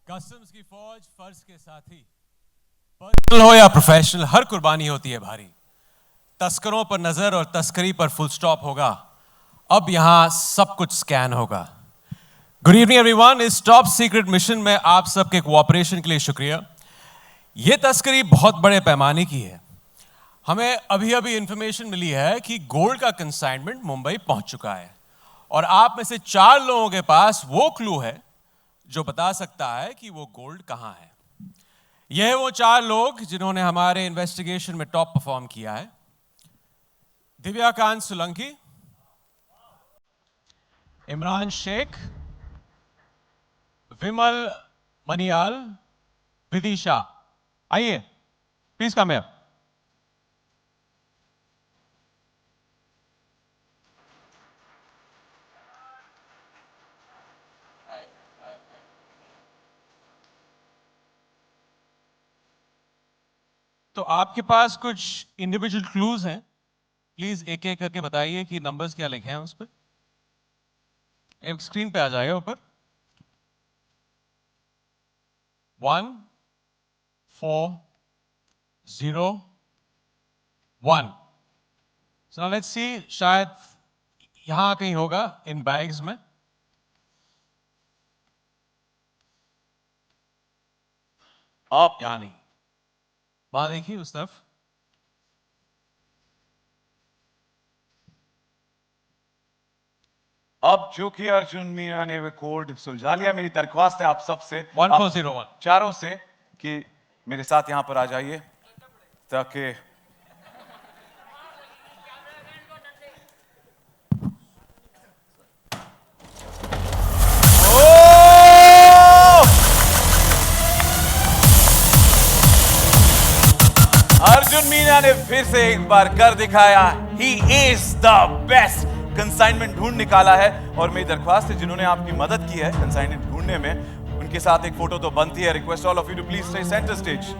Customs की फौज फर्ज के साथी, पर्सनल हो या प्रोफेशनल, हर कुर्बानी होती है भारी। तस्करों पर नजर और तस्करी पर फुल स्टॉप होगा। अब यहां सब कुछ स्कैन होगा। Good evening everyone. इस टॉप सीक्रेट मिशन में आप सबके कोऑपरेशन के लिए शुक्रिया। यह तस्करी बहुत बड़े पैमाने की है। हमें अभी अभी इंफॉर्मेशन मिली है कि गोल्ड का कंसाइनमेंट मुंबई पहुंच चुका है और आप में से 4 लोगों के पास वो क्लू है जो बता सकता है कि वो गोल्ड कहां है। यह वो 4 लोग जिन्होंने हमारे इन्वेस्टिगेशन में टॉप परफॉर्म किया है। दिव्याकांत सोलंकी, इमरान शेख, विमल मनियाल, विदिशा। आइए, प्लीज कम हियर। तो आपके पास कुछ इंडिविजुअल क्लूज हैं, प्लीज एक एक करके बताइए कि नंबर्स क्या लिखे हैं उस पर। एक स्क्रीन पे आ जाएगा ऊपर। 1 4 0 1। सो लेट्स सी, शायद यहां कहीं होगा इन बैग्स में। आप यहां नहीं, वहां देखिए उस तरफ। अब चूंकि अर्जुन मीना ने वो कोड सुलझा लिया, मेरी दरख्वास्त है आप सबसे 1401 चारों से कि मेरे साथ यहां पर आ जाइए ताकि अर्जुन मीना ने फिर से एक बार कर दिखाया। He is the best. Consignment ढूंढ निकाला है और मेरी दरख्वास्त है जिन्होंने आपकी मदद की है कंसाइनमेंट ढूंढने में, उनके साथ एक फोटो तो बनती है। Request all of you to please stay centre stage.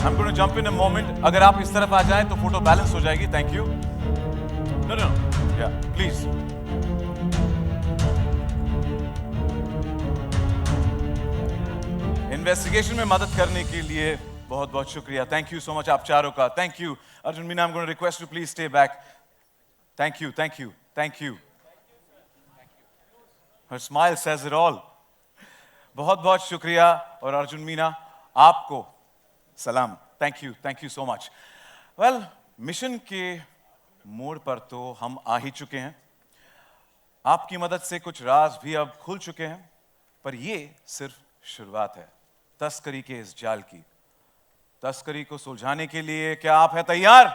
I'm going to jump in a moment. अगर आप इस तरफ आ जाएं तो फोटो बैलेंस हो जाएगी। Thank you. नो नो या प्लीज। इन्वेस्टिगेशन में मदद करने के लिए बहुत बहुत शुक्रिया। थैंक यू सो मच आप चारों का। Thank you. Arjun Meena, I'm going to request you please stay back. Thank you, thank you, thank you. Her smile says it all. बहुत बहुत शुक्रिया। और अर्जुन मीना आपको सलाम। Thank you so much. Well, mission के मोड़ पर तो हम आ ही चुके हैं। आपकी मदद से कुछ राज भी अब खुल चुके हैं, पर ये सिर्फ शुरुआत है तस्करी के इस जाल की। तस्करी को सुलझाने के लिए क्या आप हैं तैयार?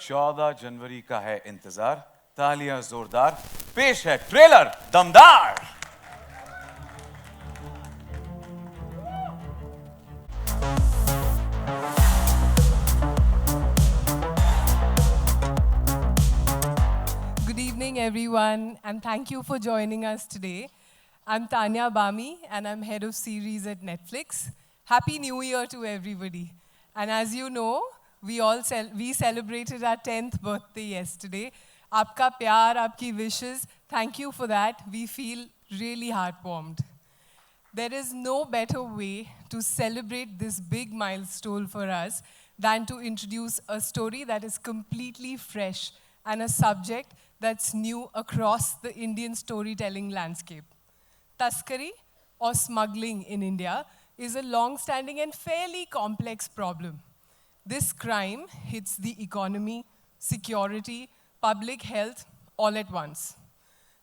14 जनवरी का है इंतजार। तालियां जोरदार। पेश है ट्रेलर दमदार। Good evening, everyone, and thank you for joining us today. I'm Tanya Bami, and I'm head of series at Netflix. Happy New Year to everybody. And as you know, we celebrated our 10th birthday yesterday. Aapka pyar, aapki wishes, thank you for that. We feel really heartwarmed. There is no better way to celebrate this big milestone for us than to introduce a story that is completely fresh and a subject that's new across the Indian storytelling landscape. Taskari, or smuggling in India, is a long-standing and fairly complex problem. This crime hits the economy, security, public health all at once.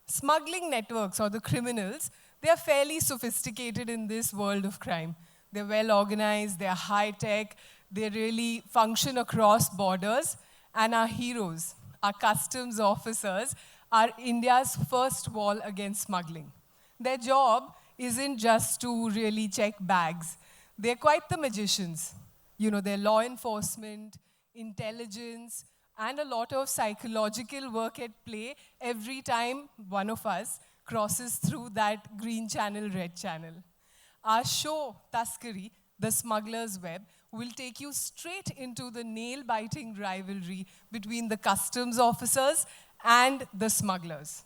Smuggling networks, or the criminals, they are fairly sophisticated in this world of crime. They're well organized, they're high-tech, they really function across borders, and our heroes, our customs officers, are India's first wall against smuggling. Their job isn't just to really check bags. They're quite the magicians. You know, they're law enforcement, intelligence, and a lot of psychological work at play every time one of us crosses through that green channel, red channel. Our show, Taskari, The Smuggler's Web, will take you straight into the nail-biting rivalry between the customs officers and the smugglers.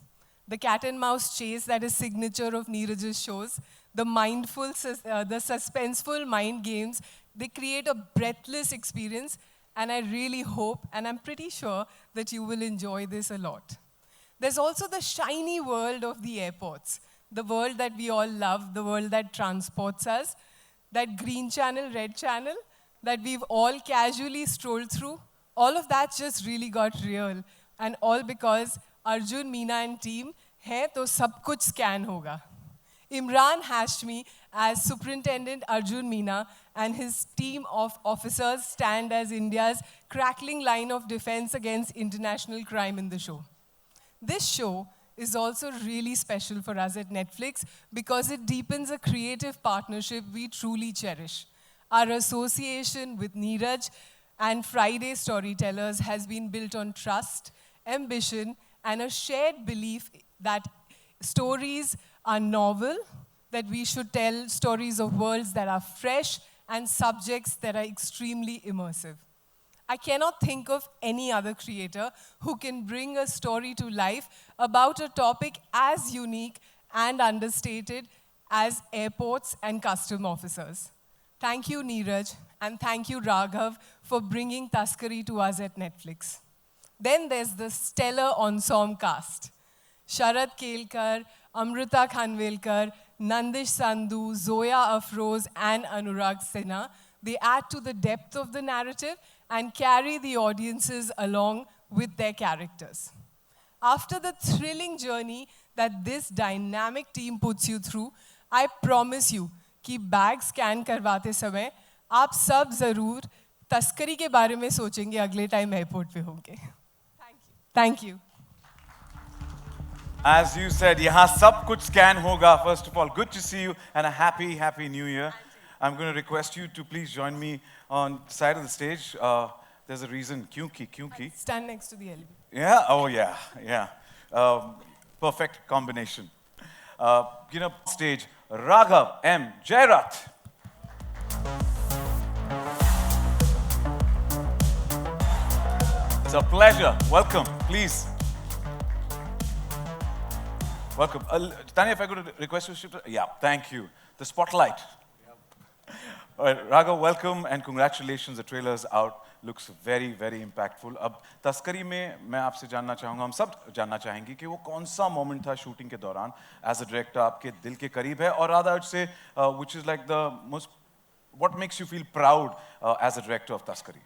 The cat and mouse chase that is signature of Neeraj's shows, the the suspenseful mind games, they create a breathless experience, and I really hope, and I'm pretty sure, that you will enjoy this a lot. There's also the shiny world of the airports, the world that we all love, the world that transports us, that green channel, red channel, that we've all casually strolled through. All of that just really got real, and all because Arjun, Meena and team hai to sab kuch scan hoga. Imran Hashmi as Superintendent Arjun Meena and his team of officers stand as India's crackling line of defense against international crime in the show. This show is also really special for us at Netflix because it deepens a creative partnership we truly cherish. Our association with Neeraj and Friday Storytellers has been built on trust, ambition, and a shared belief that stories are novel, that we should tell stories of worlds that are fresh and subjects that are extremely immersive. I cannot think of any other creator who can bring a story to life about a topic as unique and understated as airports and custom officers. Thank you, Neeraj, and thank you, Raghav, for bringing Taskari to us at Netflix. Then there's the stellar ensemble cast. Sharad Kelkar, Amrita Khanvelkar, Nandish Sandhu, Zoya Afroz, and Anurag Sinha. They add to the depth of the narrative and carry the audiences along with their characters. After the thrilling journey that this dynamic team puts you through, I promise you कि bag scan करवाते समय आप सब जरूर तस्करी के बारे में सोचेंगे अगले टाइम एयरपोर्ट पे होंगे. Thank you. As you said, यहाँ सब कुछ scan होगा. First of all, good to see you and a happy New Year. I'm going to request you to please join me on the side of the stage. There's a reason. Kyunki. Stand next to the elevator. Yeah. Oh yeah. Perfect combination. Stage Raghav M. Jairat. It's a pleasure. Welcome, please. Welcome. Tanya, if I could request you to shift. Yeah, thank you. The spotlight. All right, Raghav, welcome and congratulations. The trailer's out. Looks very impactful. अब तस्करी में मैं आपसे जानना चाहूँगा, हम सब जानना चाहेंगे कि वो कौन सा मोमेंट था शूटिंग के दौरान as a director आपके दिल के करीब है, और rather I would say which is like the most, what makes you feel proud as a director of Taskari?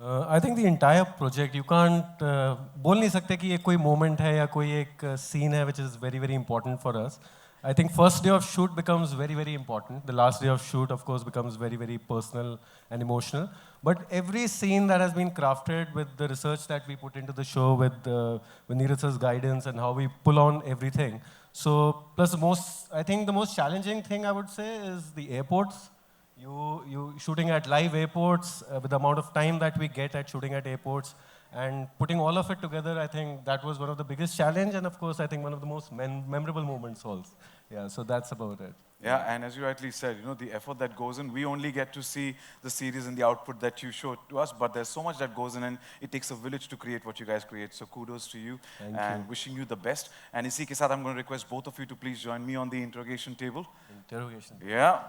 I think the entire project, you can't बोल नहीं सकते कि ये कोई moment है या कोई एक scene है which is very important for us. I think first day of shoot becomes very important. The last day of shoot, of course, becomes very personal and emotional. But every scene that has been crafted with the research that we put into the show, with Neeraj's guidance and how we pull on everything. So, plus I think the most challenging thing I would say is the airports. You shooting at live airports with the amount of time that we get at shooting at airports and putting all of it together, I think that was one of the biggest challenge, and of course, I think one of the most memorable moments also. Yeah, so that's about it. Yeah, and as you rightly said, the effort that goes in, we only get to see the series and the output that you show to us, but there's so much that goes in, and it takes a village to create what you guys create. So kudos to you, and wishing you the best. And इसी के साथ I'm going to request both of you to please join me on the interrogation table. Interrogation. Yeah.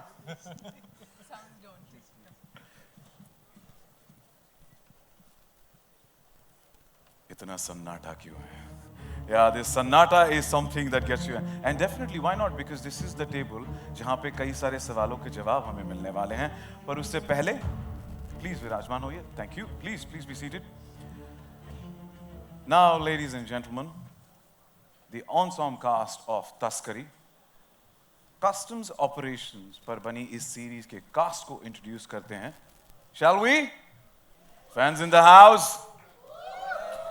इतना सन्नाटा क्यों है? Yeah, this sannata is something that gets you. And definitely, why not? Because this is the table जहाँ पे कई सारे सवालों के जवाब हमें मिलने वाले हैं. पर उससे पहले, please विराजमान होइए. Thank you. Please be seated. Now, ladies and gentlemen, the ensemble cast of Taskari, customs operations पर बनी इस series के cast को introduce करते हैं. Shall we? Fans in the house?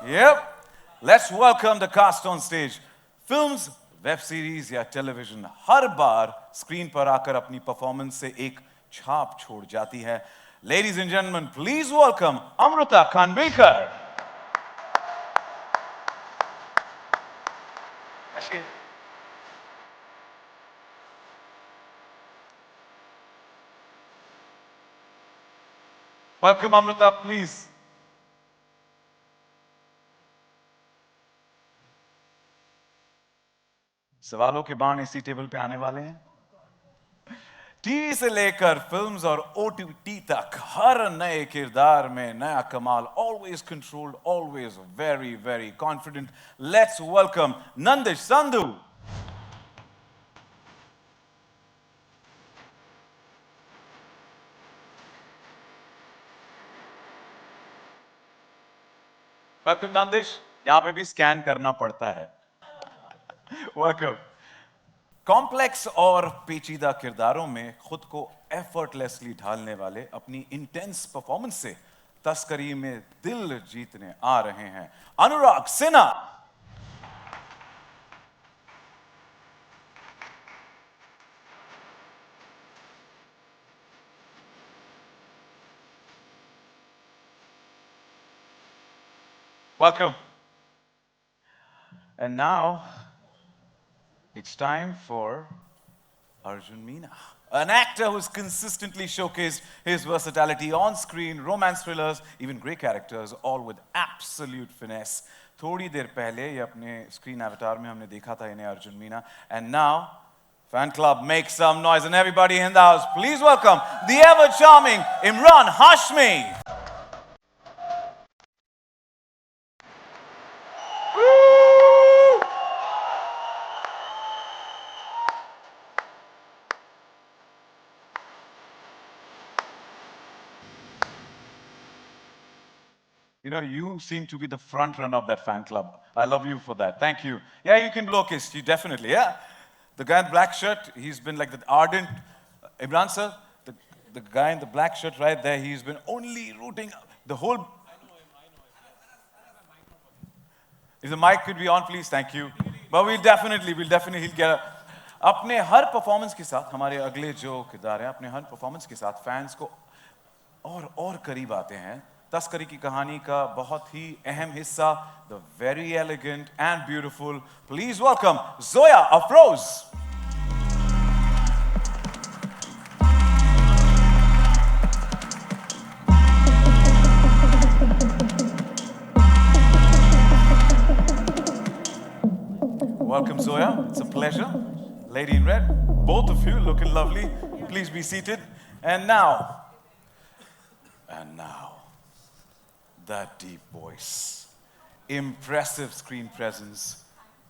Yep. Let's welcome the cast on stage. Films, web series या television हर बार screen पर आकर अपनी performance से एक छाप छोड़ जाती है. Ladies and gentlemen, please welcome Amrita Khanvelkar. Welcome, Amrita, please. सवालों के बाण इसी टेबल पे आने वाले हैं। टीवी से लेकर फिल्म्स और ओटीटी तक हर नए किरदार में नया कमाल, always controlled, always very very confident. Let's welcome Nandish Sandhu. Welcome Nandish, यहां पे भी स्कैन करना पड़ता है। वेलकम। कॉम्प्लेक्स और पेचीदा किरदारों में खुद को एफर्टलेसली ढालने वाले अपनी इंटेंस परफॉर्मेंस से तस्करी में दिल जीतने आ रहे हैं अनुराग Sinha. Welcome. And now it's time for Arjun Meena, an actor who's consistently showcased his versatility on screen, romance thrillers, even grey characters, all with absolute finesse. थोड़ी देर पहले ये अपने स्क्रीन एवटार में हमने देखा था इन्हें Arjun Meena, and now fan club make some noise and everybody in the house, please welcome the ever charming Imran Hashmi. You know, you seem to be the front runner of that fan club. I love you for that. Thank you. Yeah, you can blow kiss. You definitely, yeah. The guy in the black shirt, he's been like the ardent, Imran sir, the guy in the black shirt right there, he's been only rooting the whole. If the mic could be on, please, thank you. But we'll definitely he'll get a. अपने हर performance के साथ हमारे अगले जो किरदार हैं, अपने हर performance के साथ फैंस को और करीब आते हैं। तस्करी की कहानी का बहुत ही अहम हिस्सा, the very elegant and beautiful, please welcome Zoya Afroz. Welcome Zoya, it's a pleasure. Lady in red, both of you looking lovely. Please be seated. And now, that deep voice, impressive screen presence,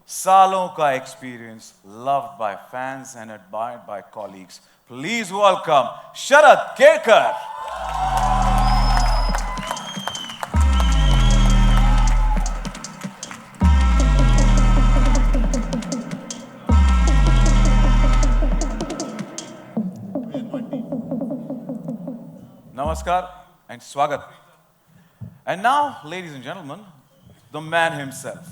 salon ka experience, loved by fans and admired by colleagues. Please welcome Sharad Kerkar. Namaskar and swagat. And now, ladies and gentlemen, the man himself.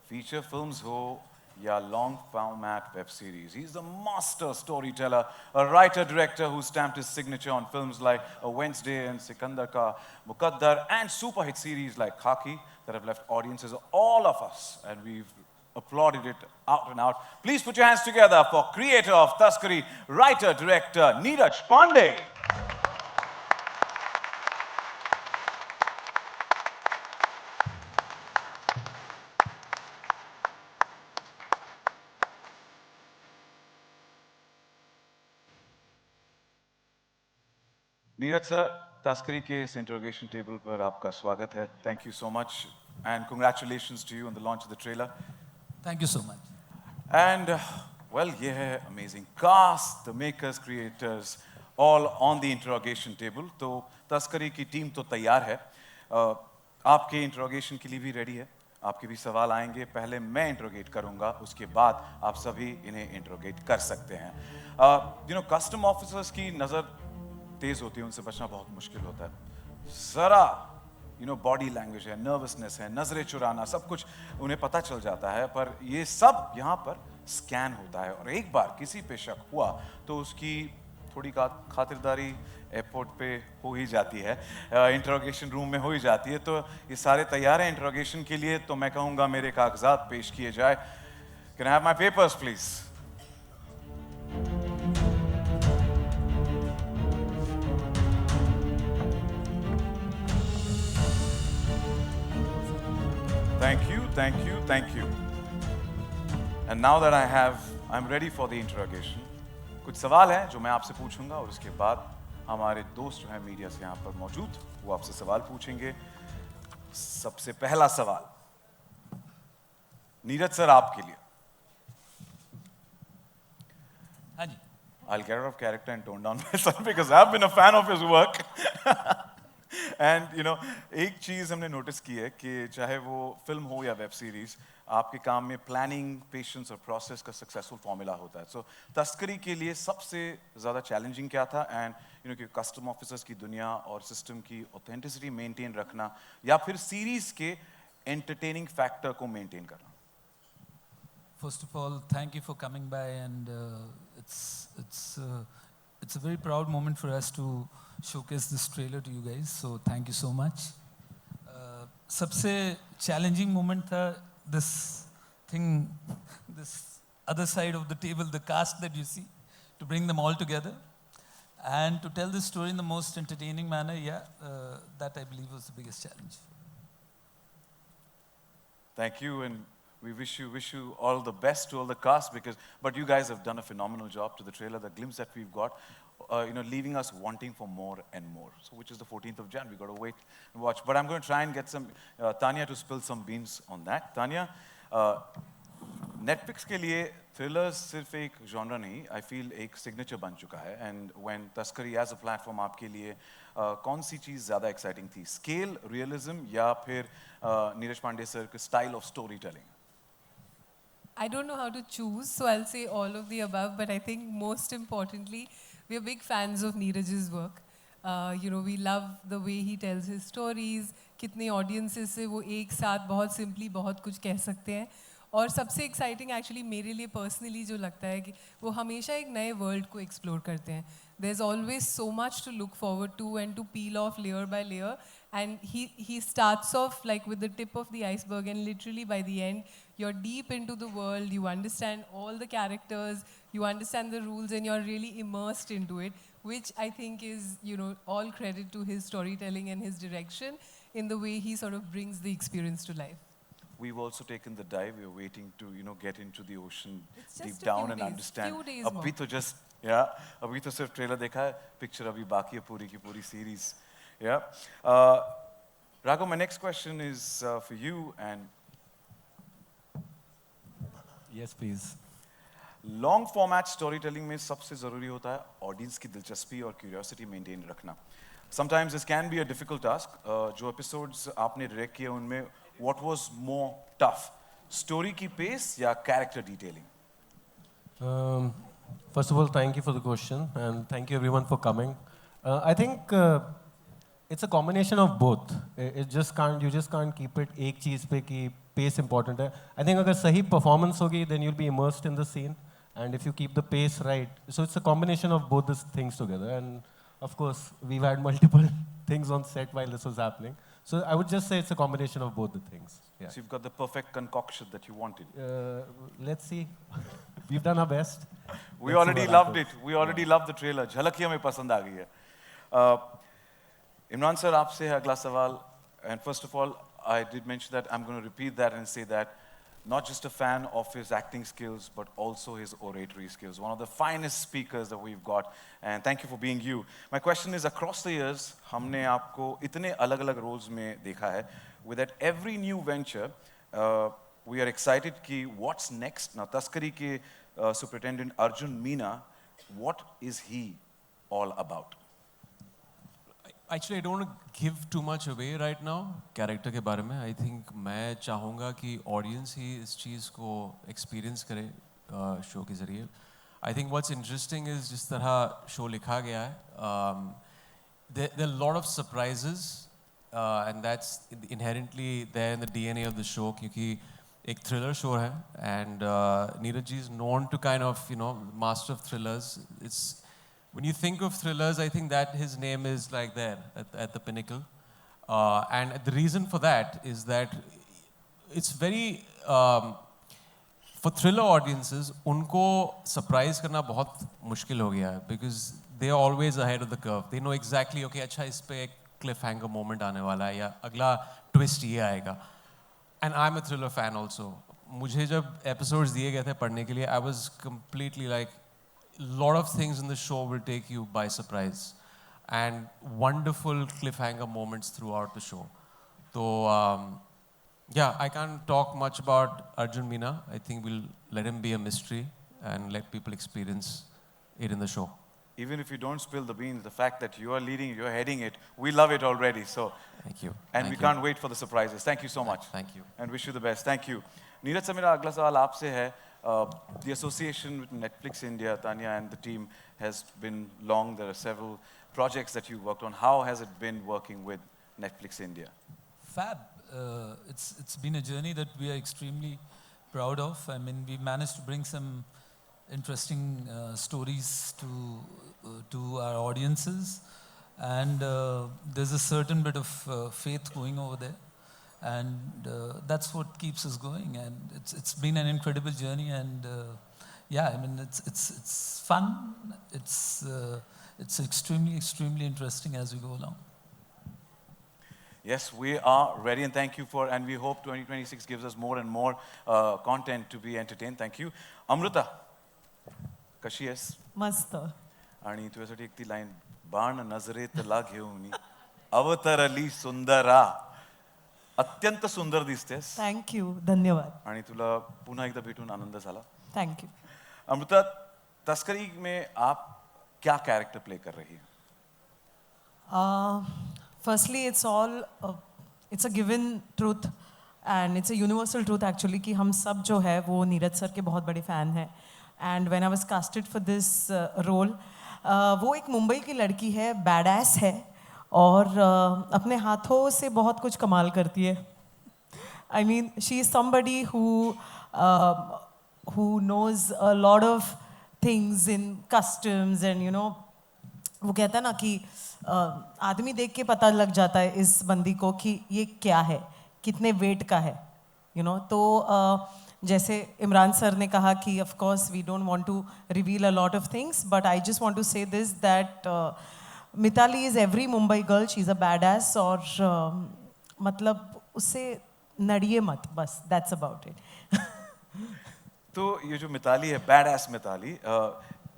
Feature films ho ya long format web series. He's the master storyteller, a writer-director who stamped his signature on films like A Wednesday and Sikandar Ka Muqaddar, and super hit series like Khaki that have left audiences, all of us, and we've applauded it out and out. Please put your hands together for creator of Taskari, writer-director Neeraj Pandey. Neeraj sir, तस्करी के इस interrogation table पर आपका स्वागत है। Thank you so much and congratulations to you on the launch of the trailer. Thank you so much. And well, ये है amazing cast, the makers, creators, all on the interrogation table. तो तस्करी की team तो तैयार है, आपके interrogation के लिए भी रेडी है। आपके भी सवाल आएंगे, पहले मैं इंट्रोगेट करूंगा, उसके बाद आप सभी इन्हें इंट्रोगेट कर सकते हैं। कस्टम ऑफिसर्स की नज़र तेज होती है, उनसे बचना बहुत मुश्किल होता है। जरा बॉडी लैंग्वेज है, नर्वसनेस है, नजरें चुराना, सब कुछ उन्हें पता चल जाता है, पर ये सब यहाँ पर स्कैन होता है। और एक बार किसी पे शक हुआ तो उसकी थोड़ी खातिरदारी एयरपोर्ट पे हो ही जाती है, इंटरोगेशन रूम में हो ही जाती है। तो ये सारे तैयार हैं इंटरोगेशन के लिए, तो मैं कहूँगा मेरे कागजात पेश किए जाए। Can I have my papers please? thank you, thank you, thank you. And now that I'm ready for the interrogation. कुछ सवाल हैं जो मैं आपसे पूछूंगा और उसके बाद हमारे दोस्त जो हैं मीडिया से यहाँ पर मौजूद वो आपसे सवाल पूछेंगे. सबसे पहला सवाल नीरज सर आपके लिए. हाँ जी. I'll get out of character and tone down myself because I've been a fan of his work. And you know, एक चीज हमने नोटिस की है कि चाहे वो फिल्म हो या वेब सीरीज, आपके काम में प्लानिंग, पेशेंस और प्रोसेस का सक्सेसफुल फॉर्मूला होता है. सो तस्करी के लिए सबसे ज़्यादा चैलेंजिंग क्या था? एंड यू नो कि कस्टम ऑफिसर्स की दुनिया और सिस्टम की ऑथेंटिसिटी मेंटेन रखना या फिर सीरीज के एंटरटेनिंग फैक्टर को मेंटेन करना. First of all, thank you for coming by, and it's a very proud moment for us to showcase this trailer to you guys. So thank you so much. सबसे challenging moment था this thing, this other side of the table, the cast that you see, to bring them all together and to tell this story in the most entertaining manner. That I believe was the biggest challenge. Thank you, and we wish you all the best to all the cast but you guys have done a phenomenal job to the trailer. The glimpse that we've got, you know, leaving us wanting for more and more. So which is the 14th of Jan. We got to wait and watch. But I'm going to try and get some Tanya to spill some beans on that. Tanya, Netflix के लिए thrillers सिर्फ एक genre नहीं, I feel एक signature बन चुका है. And when तस्करी as a platform आपके लिए कौन सी चीज़ ज़्यादा exciting थी? Scale, realism या फिर नीरज पांडे सर के style of storytelling? I don't know how to choose, so I'll say all of the above, but I think most importantly, we are big fans of Neeraj's work. You know, we love the way he tells his stories, कितने audiences से वो एक साथ बहुत simply बहुत कुछ कह सकते हैं. और सबसे exciting actually मेरे लिए personally जो लगता है कि वो हमेशा एक नए world को explore करते हैं. There's always so much to look forward to and to peel off layer by layer. And he starts off like with the tip of the iceberg, and literally by the end, you're deep into the world, you understand all the characters, you understand the rules, and you're really immersed into it, which I think is, you know, all credit to his storytelling and his direction in the way he sort of brings the experience to life. We've also taken the dive. We're waiting to, you know, get into the ocean It's deep just a down few and days, understand. few days अभी तो just अभी तो सिर्फ trailer देखा है, picture अभी बाकी है पूरी की पूरी series. Raghav, my next question is for you, and Yes, please. Long format story telling में सबसे ज़रूरी होता है ऑडियंस की दिलचस्पी और क्यूरियोसिटी मेंटेन रखना. Sometimes this can be a difficult task. जो एपिसोड्स आपने डायरेक्ट किए उनमें what was more tough, story की पेस या character detailing? First of all, thank you for the question, and thank you everyone for coming. I think it's a combination of both. You just can't keep it एक चीज़ पे कि pace important है. I think अगर सही performance होगी, then you'll be immersed in the scene, and if you keep the pace right, so it's a combination of both these things together. And of course, we've had multiple things on set while this was happening. So I would just say it's a combination of both the things. Yeah. So you've got the perfect concoction that you wanted. Let's see. We've done our best. We Let's see already what loved happens. it. We already loved the trailer. झलक ही हमें पसंद आ गई है. Imran sir, आपसे है अगला सवाल. And first of all, I did mention that I'm going to repeat that and say that not just a fan of his acting skills, but also his oratory skills. One of the finest speakers that we've got. And thank you for being you. My question is, across the years, हमने आपको इतने अलग-अलग roles में देखा है. With that every new venture, we are excited कि what's next. Now, तस्करी के Superintendent Arjun Meena, what is he all about? Actually, I don't want to give too much away right now character के बारे में. I think मैं चाहूँगा कि audience ही इस चीज़ को experience करे show के ज़रिए. I think what's interesting is जिस तरह show लिखा गया है, there are a lot of surprises, and that's inherently there in the DNA of the show क्योंकि एक thriller show है, and Neeraj ji is known to kind of, you know, master of thrillers. When you think of thrillers, I think that his name is like there at the pinnacle. And the reason for that is that it's very, for thriller audiences, उनको surprise करना बहुत मुश्किल हो गया है because they are always ahead of the curve. They know exactly, okay, अच्छा इस पे एक cliffhanger moment आने वाला है या अगला twist ये आएगा. and I'm a thriller fan also. मुझे जब episodes दिए गए थे पढ़ने के लिए, I was completely like, lot of things in the show will take you by surprise, and wonderful cliffhanger moments throughout the show. So yeah, I can't talk much about Arjun Meena. I think we'll let him be a mystery and let people experience it in the show. Even if you don't spill the beans, the fact that you are leading, you're heading it, we love it already. So, Thank you. and Thank we you. can't wait for the surprises. Thank you so much. Thank you. And wish you the best. Thank you. Neeraj sir, मेरा अगला सवाल आपसे है. The association with Netflix India, Tanya and the team, has been long. There are several projects that you worked on. How has it been working with Netflix India? Fab. It's been a journey that we are extremely proud of. I mean, we managed to bring some interesting stories to our audiences, and there's a certain bit of faith going over there, and that's what keeps us going. And it's been an incredible journey, and yeah, I mean, it's fun. It's extremely interesting as we go along. Yes, we are ready, and thank you and we hope 2026 gives us more and more content to be entertained. Thank you. Amruta, कशी आहेस? मस्त. आणि तुझ्यासाठी एक ती line, बाण नजरेतला घेऊन अवतरली सुंदरा. अत्यंत सुंदर दिसतेस थँक्यू, धन्यवाद. आणि तुला पुन्हा एकदा भेटून आनंद झाला. थँक्यू. अमृता, तस्करी में आप क्या कैरेक्टर प्ले कर रही हैं? Firstly it's a given truth and it's a universal truth actually कि हम सब जो है वो नीरज सर के बहुत बड़े फ़ैन हैं. And when I was casted for this role, वो एक मुंबई की लड़की है, बैडएस है, और अपने हाथों से बहुत कुछ कमाल करती है. I mean, she is somebody who knows a lot of things in customs, and you know, वो कहता है ना कि आदमी देख के पता लग जाता है इस बंदी को कि ये क्या है, कितने वेट का है, you know. तो जैसे इमरान सर ने कहा कि of course we don't want to reveal a lot of things, but I just want to say this, that Mitali is every Mumbai girl. She's a badass, और मतलब उससे नड़िए मत, बस, that's about it. तो ये जो मिताली है, बैड एस मिताली,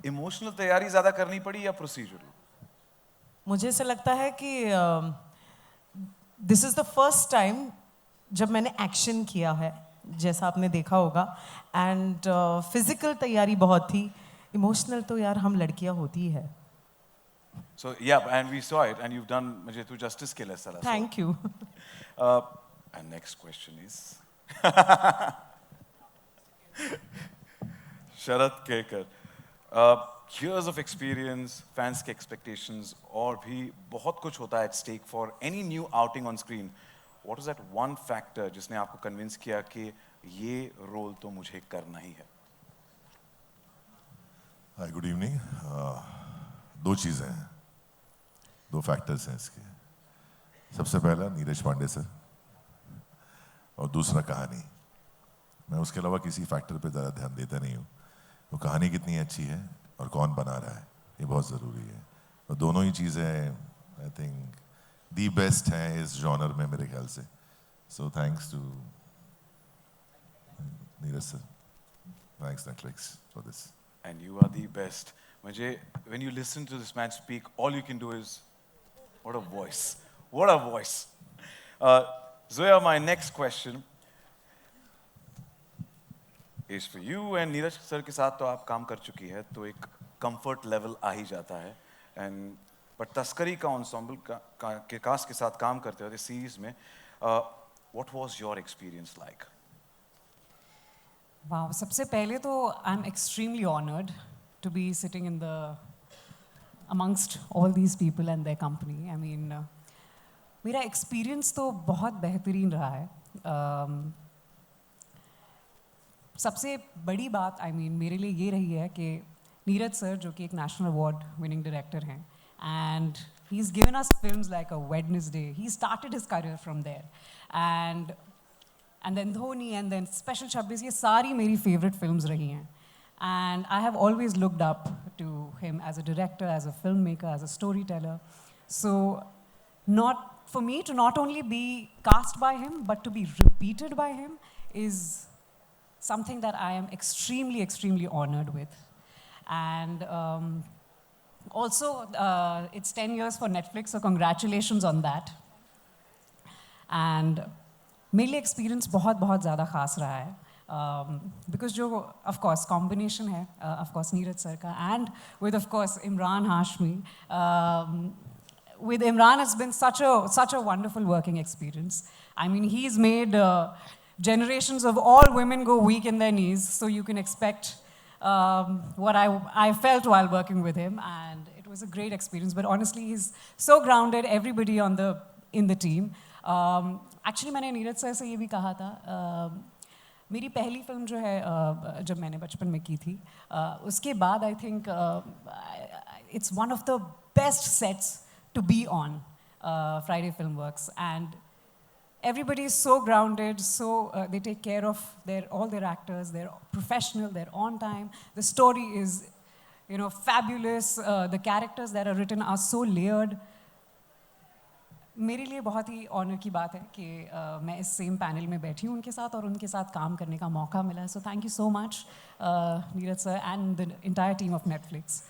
इमोशनल तैयारी ज्यादा करनी पड़ी या प्रोसीजरल? मुझे ऐसा लगता है कि this is the first time जब मैंने एक्शन किया है, जैसा आपने देखा होगा, एंड फिजिकल तैयारी बहुत थी. इमोशनल तो यार हम लड़कियां होती है. So yeah, and we saw it, and you've done मुझे तू justice के लिए सारा. Thank you. And next question is शरद केकर, years of experience, fans के expectations, और भी बहुत कुछ होता है at stake for any new outing on screen. What is that one factor जिसने आपको convince किया कि ये role तो मुझे करना ही है? Hi, good evening. दो चीज़ें हैं, दो फैक्टर्स हैं इसके. सबसे पहला नीरज पांडे सर, और दूसरा कहानी. मैं उसके अलावा किसी फैक्टर पे ज़्यादा ध्यान देता नहीं हूँ. वो कहानी कितनी अच्छी है और कौन बना रहा है, ये बहुत ज़रूरी है. और दोनों ही चीज़ें आई थिंक दी बेस्ट हैं इस जॉनर में मेरे ख्याल से. So thanks to Neeraj sir, thanks Netflix for this. And you are the best. मुझे, when you listen to this man speak, all you can do is, what a voice, what a voice. Zoya, my next question is for you. And Neeraj sir के साथ तो आप काम कर चुकी है, तो एक comfort level आ ही जाता है. And but तस्करी का ensemble के कास्ट के साथ काम करते हुए सीरीज में, what was your experience like? Wow, सबसे पहले तो I'm extremely honored to be sitting in amongst all these people and their company. I mean, मेरा experience तो बहुत बेहतरीन रहा है. सबसे बड़ी बात मेरे लिए ये रही है कि नीरज सर, जो कि एक नेशनल अवार्ड विनिंग डायरेक्टर हैं, and he's given us films like a Wednesday. He started his career from there, and then Dhoni, and then Special 26, ये सारी मेरी favorite films रही हैं. And I have always looked up to him as a director, as a filmmaker, as a storyteller. So not for me to not only be cast by him, but to be repeated by him is something that I am extremely, extremely honored with. And also, it's 10 years for Netflix, so congratulations on that. And मेरे लिए experience बहुत बहुत ज़्यादा खास रहा है. Because जो of course combination है of course नीरज सर का and with of course Imran Hashmi. With Imran it's been such a wonderful working experience. I mean he's made generations of all women go weak in their knees, so you can expect what I felt while working with him, and it was a great experience. But honestly, he's so grounded. Everybody in the team. Actually, मैंने Neeraj sir से ये भी कहा था. मेरी पहली film जो है जब मैंने बचपन में की थी, उसके बाद I think it's one of the best sets to be on, Friday Filmworks, and everybody is so grounded, so they take care of all their actors. They're professional. They're on time. The story is, fabulous. The characters that are written are so layered. मेरे लिए बहुत ही honour की बात है कि मैं इस same panel में बैठी हूँ उनके साथ और उनके साथ काम करने का मौका मिला है. So thank you so much Neeraj sir and the entire team of Netflix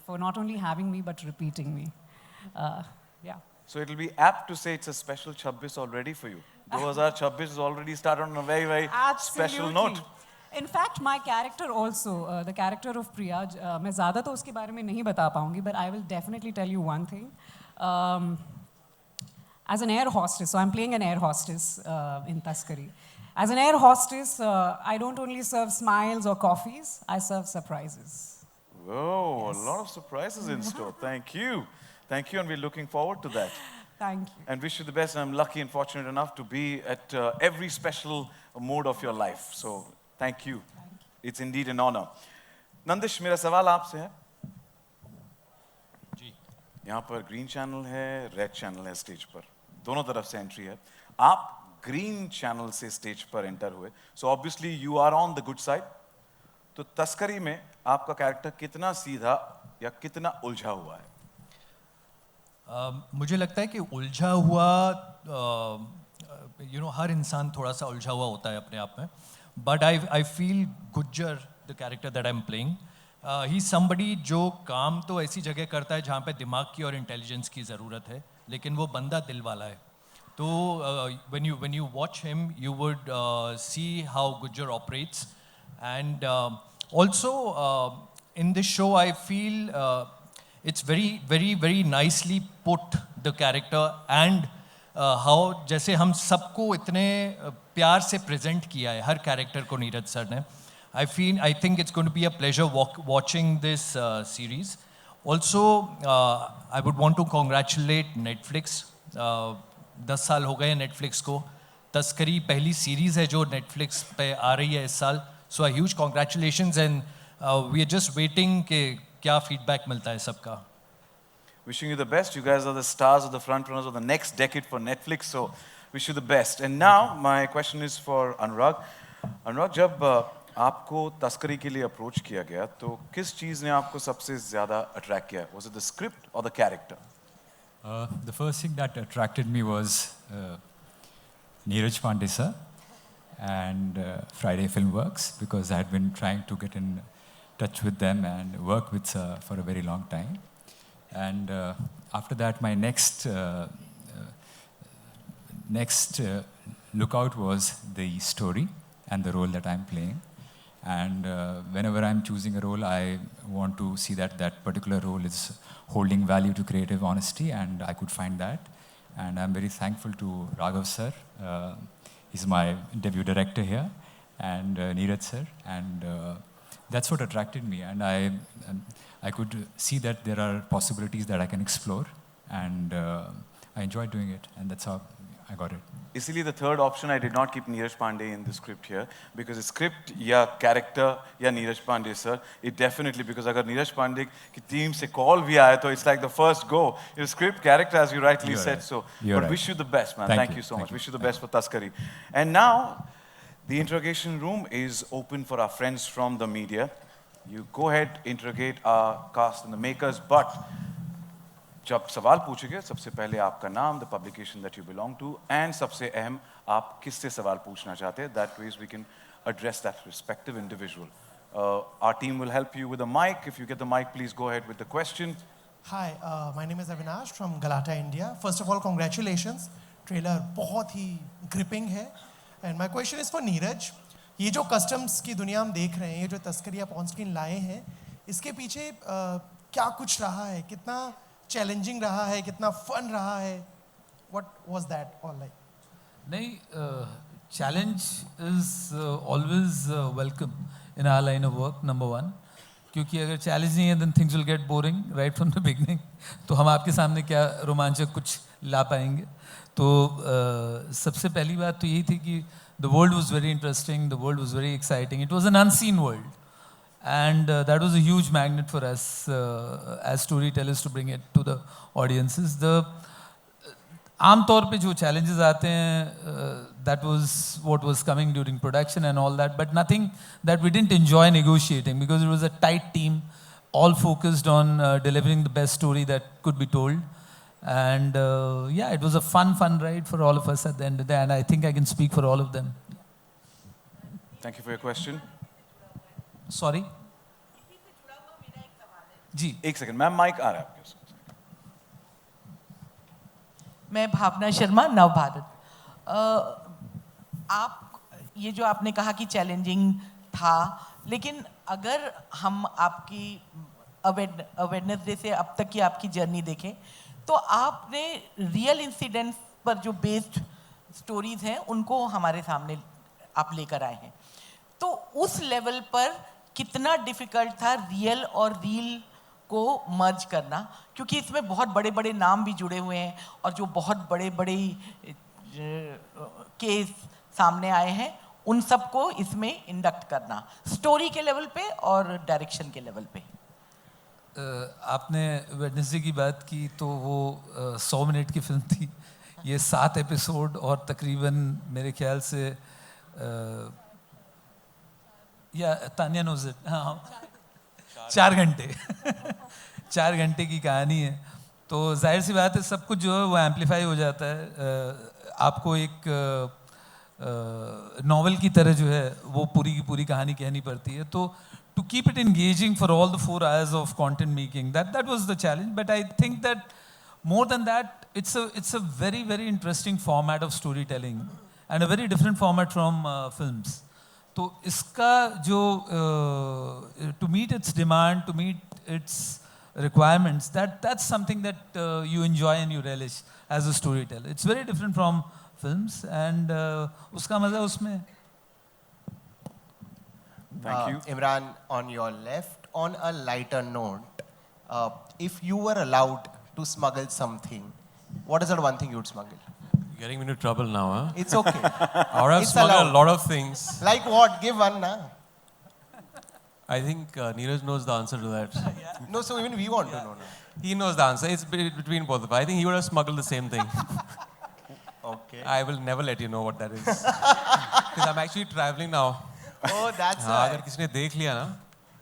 for not only having me but repeating me. Yeah So it'll be apt to say it's a special 26 already for you. 2026 has already started on a very, very special note. In fact, my character also, the character of Priya, मैं ज़्यादा तो उसके बारे में नहीं बता पाऊँगी, but I will definitely tell you one thing. As an air hostess, so I'm playing an air hostess in Taskari. As an air hostess, I don't only serve smiles or coffees, I serve surprises. Whoa, yes. A lot of surprises in store. Thank you. Thank you, and we're looking forward to that. Thank you. And wish you the best. And I'm lucky and fortunate enough to be at every special mode of your life. So, thank you. It's indeed an honor. Nandish, मेरा सवाल आपसे है. जी. यहाँ पर green channel है, red channel है stage पर. दोनों तरफ से एंट्री है. आप ग्रीन चैनल से स्टेज पर एंटर हुए. So obviously you are on the good side. तो तस्करी में आपका कैरेक्टर कितना सीधा या कितना उलझा हुआ है? मुझे लगता है कि उलझा हुआ हर इंसान थोड़ा सा उलझा हुआ होता है अपने आप में. But I feel Gujjar the character that I am playing, he somebody जो काम तो ऐसी जगह करता है जहाँ पे दिमाग की और इंटेलिजेंस की ज़रूरत है, लेकिन वो बंदा दिल वाला है. तो when you watch him you would see how Gujjar operates, and also in this show I feel it's very, very, very nicely put, the character, and how जैसे हम सबको इतने प्यार से प्रेजेंट किया है हर कैरेक्टर को नीरज सर ने. I think it's going to be a pleasure watching this series. Also, I would want to congratulate Netflix. 10 साल हो गए Netflix को. तस्करी पहली सीरीज है जो Netflix पे आ रही है इस साल. So a huge congratulations, and we are just waiting कि क्या feedback मिलता है सबका. Wishing you the best. You guys are the stars of the front runners of the next decade for Netflix. So wish you the best. And now my question is for Anurag. Anurag, जब आपको तस्करी के लिए approach किया गया तो किस चीज़ ने आपको सबसे ज़्यादा अट्रैक्ट किया? Was it the script or the character? The first thing that attracted me was Neeraj Pandey sir and Friday Filmworks, because I had been trying to get in touch with them and work with sir for a very long time. And after that, my next lookout was the story and the role that I'm playing. And whenever I'm choosing a role, I want to see that that particular role is holding value to creative honesty, and I could find that. And I'm very thankful to Raghav sir. He's my debut director here, and Neeraj sir. And that's what attracted me. And I could see that there are possibilities that I can explore, and I enjoyed doing it, and that's how I got it. इसीलिए the third option I did not keep Neeraj Pandey in the script here, because the script या character या Neeraj Pandey sir, it definitely, because अगर Neeraj Pandey की team से call भी आए तो it's like the first go. Your script, character, as you rightly said, right. so. You're But right. wish you the best, man. Thank you so much. Thank you. Wish you the best for Taskari. And now the interrogation room is open for our friends from the media. You go ahead, interrogate our cast and the makers, but जब सवाल पूछेंगे सबसे पहले आपका नाम, the publication that you belong to, and सबसे अहम आप किससे सवाल पूछना चाहते हैं. That ways we can address that respective individual. Our team will help you with a mic. If you get the mic, please go ahead with the question. Hi, my name is Avinash from Galata, India. First of all, congratulations. Trailer बहुत ही gripping है. And my question is for Neeraj. ये जो customs की दुनिया हम देख रहे हैं, ये जो तस्करी आप on screen लाए हैं, इसके पीछे क्या कुछ रहा है? कितना challenging रहा है? कितना fun रहा है? What was that all like? नहीं, challenge is always welcome in our line of work, number one. क्योंकि अगर challenge नहीं है then things will get boring right from the beginning. तो हम आपके सामने क्या रोमांचक कुछ ला पाएंगे. तो सबसे पहली बात तो यही थी कि the world was very interesting, the world was very exciting. It was an unseen world. And that was a huge magnet for us as storytellers to bring it to the audiences. आम तौर पे जो challenges आते हैं, that was what was coming during production and all that, but nothing that we didn't enjoy negotiating because it was a tight team, all focused on delivering the best story that could be told. And yeah, it was a fun ride for all of us at the end of the day, and I think I can speak for all of them. Thank you for your question. Sorry? जी. एक second, ma'am mic आ रहा है आपके पास. मैं भावना शर्मा, नव भारत. आप ये जो आपने कहा कि चैलेंजिंग था, लेकिन अगर हम आपकी अवेयरनेस डे से अब तक की आपकी जर्नी देखें तो आपने रियल इंसिडेंट्स पर जो बेस्ड स्टोरीज हैं उनको हमारे सामने आप लेकर आए हैं. तो उस लेवल पर कितना डिफिकल्ट था रियल और रील को मर्ज करना, क्योंकि इसमें बहुत बड़े बड़े नाम भी जुड़े हुए हैं और जो बहुत बड़े बड़े केस सामने आए हैं उन सबको इसमें इंडक्ट करना स्टोरी के लेवल पे और डायरेक्शन के लेवल पे. आपने वेडनेसडे की बात की तो वो 100 मिनट की फिल्म थी. ये 7 एपिसोड और तकरीबन मेरे ख्याल से या तानिया नोज इट, हाँ 4 घंटे 4 घंटे की कहानी है. तो जाहिर सी बात है सब कुछ जो है वो एम्पलीफाई हो जाता है. आपको एक नॉवल की तरह जो है वो पूरी की पूरी कहानी कहनी पड़ती है. तो to keep it engaging for all the 4 hours of content making, that was the challenge. But I think that more than that, it's a very interesting format of storytelling and a very different format from films. तो इसका जो to meet its demand, to meet its requirements, that's something that you enjoy and you relish as a storyteller. It's very different from films and उसका मजा उसमें. Thank you. Imran, on your left, on a lighter note, if you were allowed to smuggle something, what is the one thing you would smuggle? You're getting me into trouble now, huh? It's okay. Or I've smuggled a lot of things. Like what? Give one, na? I think Neeraj knows the answer to that. No, so even we want to know. Na? He knows the answer. It's between both of us. I think he would have smuggled the same thing. Okay. I will never let you know what that is. Because I'm actually traveling now. Oh, that's हाँ, अगर किसी ने देख लिया ना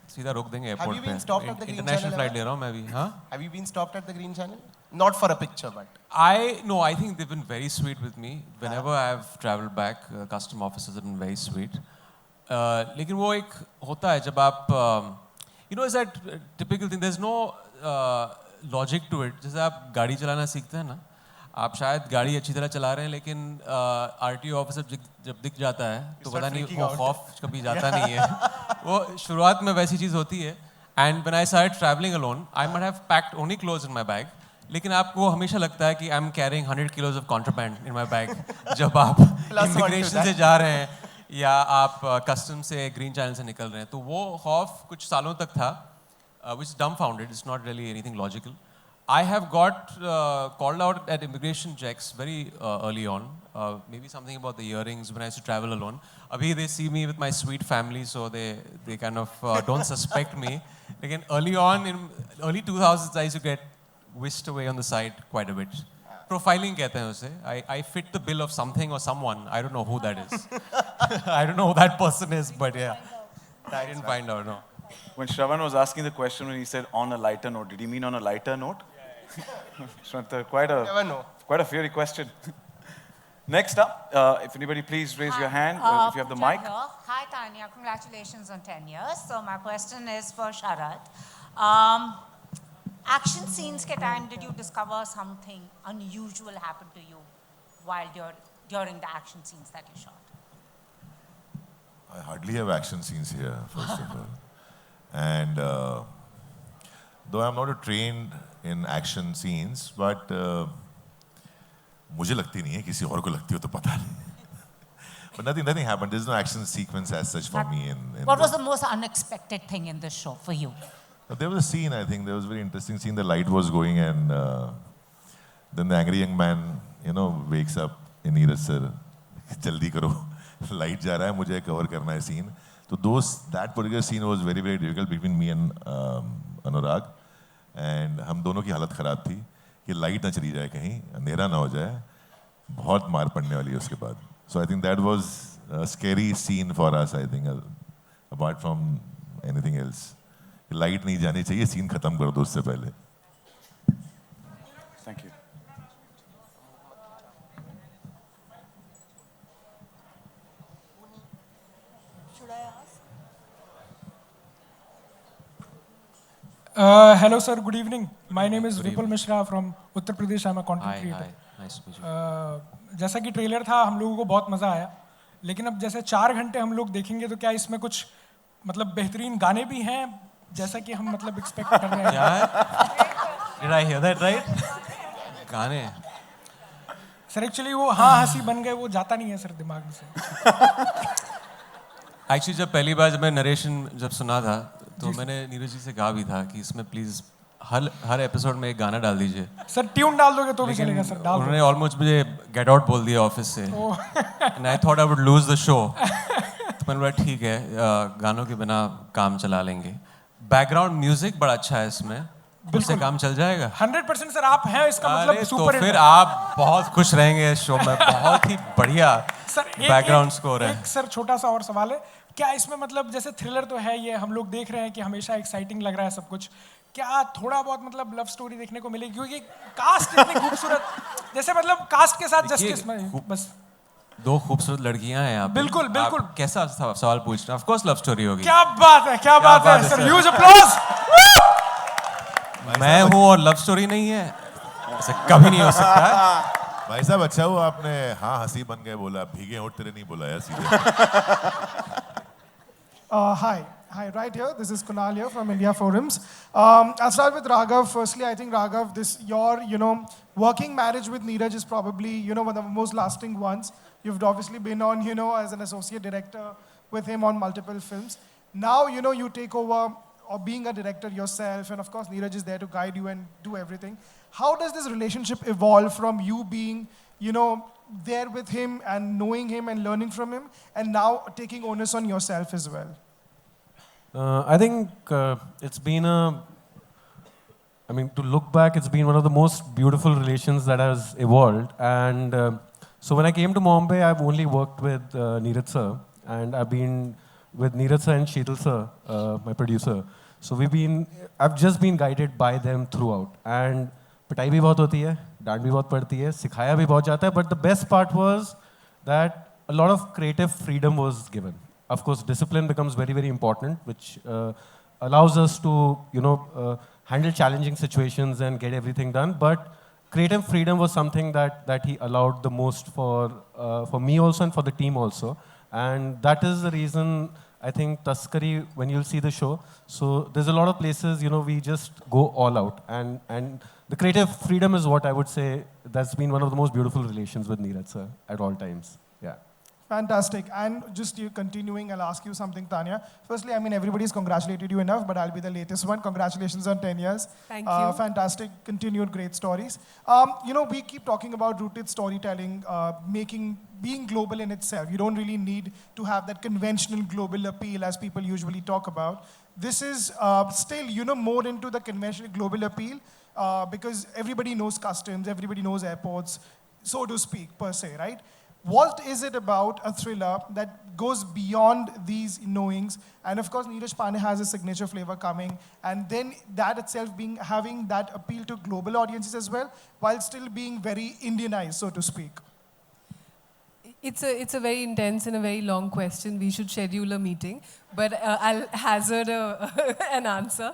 सीधा रोक देंगे एयरपोर्ट पे. Have you been stopped at the Green Channel? International flight ले रहा हूँ मैं भी. हाँ? Have you been stopped at the Green Channel? Not for a picture, but. I think they've been very sweet with me. Whenever I've traveled back, custom officers have been very sweet. लेकिन वो एक होता है जब आप, it's that typical thing. There's no logic to it. जैसे आप गाड़ी चलाना सीखते हैं ना, आप शायद गाड़ी अच्छी तरह चला रहे हैं लेकिन RTO ऑफिसर जब दिख जाता है तो पता नहीं वो खौफ कभी जाता नहीं है. वो शुरुआत में वैसी चीज़ होती है. And when I started traveling alone, I might have packed only clothes in my bag. लेकिन आपको हमेशा लगता है कि I'm carrying 100 kilos of contraband in my bag. जब आप इमिग्रेशन से जा रहे हैं या आप कस्टम से ग्रीन चैनल से निकल रहे हैं, तो वो खौफ कुछ सालों तक था, which is dumbfounded. It's not really anything logical. I have got called out at immigration checks very early on. Maybe something about the earrings when I used to travel alone. Abhi they see me with my sweet family, so they kind of don't suspect me. Again, early on in early 2000s, I used to get whisked away on the side quite a bit. Profiling कहते हैं उसे. I fit the bill of something or someone. I don't know who that is. I don't know who that person is, but yeah, I didn't find out. No. When Shravan was asking the question when he said on a lighter note, did he mean on a lighter note? Shweta, Never know. quite a fiery question. Next up, if anybody please raise your hand if you have the mic. Hi Tanya, congratulations on 10 years. So my question is for Sharad. Action scenes ke time, did you discover something unusual happened to you while during the action scenes that you shot? I hardly have action scenes here, first of all. And though I'm not trained in action scenes, but मुझे लगती नहीं है, किसी और को लगती हो तो पता नहीं. But nothing happened. There's no action sequence as such for me. What was the most unexpected thing in this show for you? There was a scene, I think, there was a very interesting scene. The light was going and then the angry young man, wakes up in Neeraj sir, jaldi karo, light ja raha hai, mujhe cover karna hai scene. So that particular scene was very, very difficult between me and Anurag. And हम दोनों की हालत खराब थी कि light ना चली जाए कहीं, अंधेरा ना हो जाए, बहुत मार पड़ने वाली है उसके बाद. So I think that was a scary scene for us, I think, apart from anything else. Light नहीं जानी चाहिए, सीन खत्म कर दो उससे पहले. Thank you. Should I ask? Hello sir, good evening. My name is Vipul Mishra from Uttar Pradesh. I'm a content creator. Hi, nice to meet you. जैसा कि ट्रेलर था, हम लोगों को बहुत मज़ा आया. लेकिन अब जैसे 4 घंटे हम लोग देखेंगे तो क्या इसमें कुछ मतलब बेहतरीन गाने भी हैं जैसा कि हम मतलब एक्सपेक्ट कर रहे हैं? क्या है? Did I hear that right? गाने. सर एक्चुअली वो हाँ हंसी बन गए वो जाता नहीं है सर दिमाग में से. Actually जब पहली बार जब मैं नरेशन जब सुना था तो मैंने नीरज जी से कहा भी था कि इसमें प्लीज हर एपिसोड में एक गाना डाल दीजिए. सर ट्यून डाल दोगे तो भी चलेगा सर. डाल उन्होंने ऑलमोस्ट मुझे गेट आउट बोल दिया ऑफिस से. And I thought I would lose the show. तो मैंने बोला ठीक है, गानों के बिना काम चला लेंगे. बैकग्राउंड म्यूजिक बड़ा अच्छा है इसमें, उससे काम चल जाएगा. 100% सर आप हैं इसका मतलब सुपर. तो फिर आप बहुत खुश रहेंगे इस शो में. बहुत ही बढ़िया बैकग्राउंड स्कोर है. एक सर छोटा सा और सवाल है, क्या इसमें मतलब जैसे थ्रिलर तो है ये, हम लोग देख रहे हैं कि हमेशा एक्साइटिंग लग रहा है सब कुछ, क्या थोड़ा बहुत मतलब लव स्टोरी देखने को मिलेगी? क्योंकि कास्ट इतनी खूबसूरत, जैसे मतलब कास्ट के साथ जस्टिस में बस 2 खूबसूरत लड़कियां हैं यहाँ. बिल्कुल बिल्कुल. कैसा सवाल पूछ रहे हैं? ऑफ कोर्स लव स्टोरी होगी. क्या बात है, क्या बात है सर. Huge applause. मैं हूँ और लव स्टोरी नहीं है, ऐसा कभी नहीं हो सकता है. भाई साहब अच्छा हुआ आपने हाँ हंसी बन गए बोला, भीगे होठ तेरे नहीं बोला यार सीधे. Hi, right here. This is Kunal here from India Forums. I'll start with Raghav. Firstly, I think Raghav, your working marriage with Neeraj is probably one of the most lasting ones. You've obviously been on as an associate director with him on multiple films. Now you take over or being a director yourself, and of course Neeraj is there to guide you and do everything. How does this relationship evolve from you being there with him and knowing him and learning from him, and now taking onus on yourself as well? I think it's been to look back, it's been one of the most beautiful relations that has evolved. And so when I came to Mumbai, I've only worked with Neeraj sir, and I've been with Neeraj sir and Sheetal sir, my producer. So I've just been guided by them throughout. And पिटाई भी बहुत होती है, डांट भी बहुत पड़ती है, सिखाया भी बहुत जाता है. But the best part was that a lot of creative freedom was given. Of course, discipline becomes very, very important, which allows us to, handle challenging situations and get everything done. But creative freedom was something that he allowed the most for me also and for the team also. And that is the reason I think Taskari, when you'll see the show, so there's a lot of places, we just go all out. And the creative freedom is what I would say that's been one of the most beautiful relations with Neeraj sir at all times. Yeah. Fantastic. And just you continuing, I'll ask you something, Tanya. Firstly, everybody's congratulated you enough, but I'll be the latest one. Congratulations on 10 years. Thank you. Fantastic, continued great stories. We keep talking about rooted storytelling, being global in itself. You don't really need to have that conventional global appeal as people usually talk about. This is still, more into the conventional global appeal because everybody knows customs, everybody knows airports, so to speak, per se, right? what is it about a thriller that goes beyond these knowings? And of course, Neeraj Pandey has a signature flavor coming, and then that itself having that appeal to global audiences as well, while still being very Indianized, so to speak. It's a very intense and a very long question. We should schedule a meeting, but I'll hazard an answer.